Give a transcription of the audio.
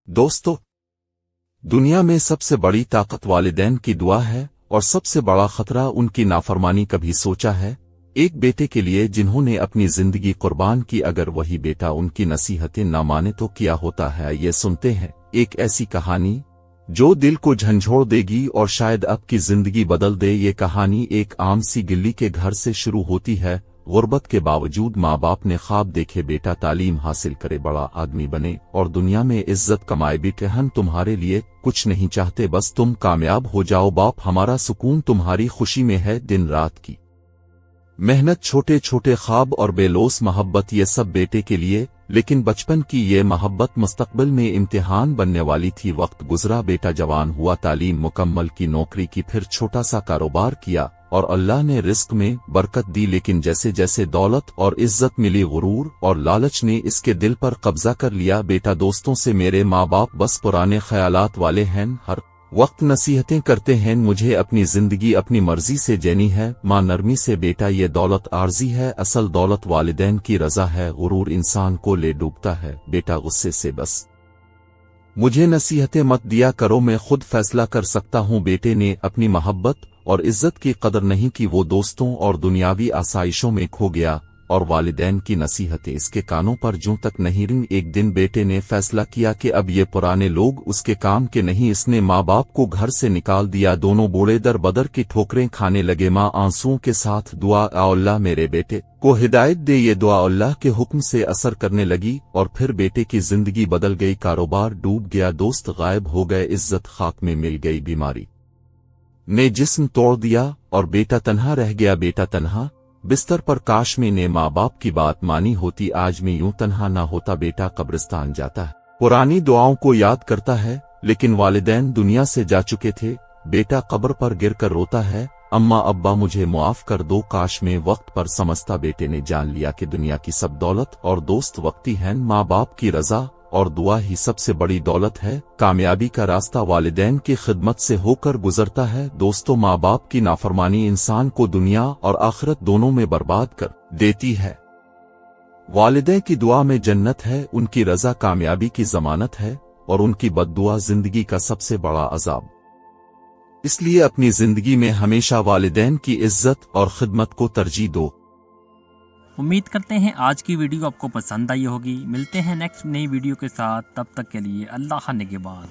दोस्तों, दुनिया में सबसे बड़ी ताकत वालिदैन की दुआ है और सबसे बड़ा खतरा उनकी नाफरमानी। कभी सोचा है एक बेटे के लिए जिन्होंने अपनी जिंदगी कुर्बान की, अगर वही बेटा उनकी नसीहतें न माने तो क्या होता है? ये सुनते हैं एक ऐसी कहानी जो दिल को झंझोड़ देगी और शायद आपकी जिंदगी बदल दे। ये कहानी एक आम सी गिल्ली के घर से शुरू होती है। गुर्बत के बावजूद माँ बाप ने ख्वाब देखे बेटा तालीम हासिल करे, बड़ा आदमी बने और दुनिया में इज्जत कमाए। बेटे हम तुम्हारे लिए कुछ नहीं चाहते, बस तुम कामयाब हो जाओ। बाप हमारा सुकून तुम्हारी खुशी में है। दिन रात की मेहनत, छोटे छोटे ख्वाब और बेलोस मोहब्बत, ये सब बेटे के लिए। लेकिन बचपन की ये मोहब्बत मुस्तकबिल में इम्तिहान बनने वाली थी। वक्त गुजरा, बेटा जवान हुआ, तालीम मुकम्मल की, नौकरी की, फिर छोटा सा कारोबार किया और अल्लाह ने रिस्क में बरकत दी। लेकिन जैसे जैसे दौलत और इज्जत मिली, गुरूर और लालच ने इसके दिल पर कब्जा कर लिया। बेटा दोस्तों से मेरे माँ बाप बस पुराने ख्यालात वाले हैं, हर वक्त नसीहतें करते हैं, मुझे अपनी जिंदगी अपनी मर्जी से जीनी है। माँ नरमी से, बेटा ये दौलत आर्जी है, असल दौलत वालिदैन की रजा है। गुरूर इंसान को ले डूबता है। बेटा गुस्से से, बस मुझे नसीहतें मत दिया करो, मैं खुद फैसला कर सकता हूँ। बेटे ने अपनी मोहब्बत और इज्जत की कदर नहीं की, वो दोस्तों और दुनियावी आसाइशों में खो गया और वालिदैन की नसीहतें इसके कानों पर जूं तक नहीं रहीं। एक दिन बेटे ने फैसला किया कि अब ये पुराने लोग उसके काम के नहीं। इसने माँ बाप को घर से निकाल दिया। दोनों बूढ़े दर बदर की ठोकरें खाने लगे। माँ आंसुओं के साथ दुआ, अल्लाह मेरे बेटे को हिदायत दे। ये दुआ अल्लाह के हुक्म से असर करने लगी और फिर बेटे की जिंदगी बदल गई। कारोबार डूब गया, दोस्त गायब हो गए, इज्जत खाक में मिल गई, बीमारी ने जिस्म तोड़ दिया और बेटा तन्हा रह गया। बेटा तन्हा बिस्तर पर, काश में ने माँ बाप की बात मानी होती, आज मैं यूं तन्हा ना होता। बेटा कब्रिस्तान जाता है, पुरानी दुआओं को याद करता है, लेकिन वालिदैन दुनिया से जा चुके थे। बेटा कब्र पर गिरकर रोता है, अम्मा अब्बा मुझे मुआफ कर दो, काश में वक्त पर समझता। बेटे ने जान लिया कि दुनिया की सब दौलत और दोस्त वक्ती हैं, माँ बाप की रजा और दुआ ही सबसे बड़ी दौलत है। कामयाबी का रास्ता वालिदैन की खिदमत से होकर गुजरता है। दोस्तों, माँ बाप की नाफरमानी इंसान को दुनिया और आखिरत दोनों में बर्बाद कर देती है। वालिदैन की दुआ में जन्नत है, उनकी रजा कामयाबी की जमानत है और उनकी बद्दुआ जिंदगी का सबसे बड़ा अजाब। इसलिए अपनी जिंदगी में हमेशा वालिदैन की इज्जत और खिदमत को तरजीह दो। उम्मीद करते हैं आज की वीडियो आपको पसंद आई होगी। मिलते हैं नेक्स्ट नई वीडियो के साथ, तब तक के लिए अल्लाह निगहबान।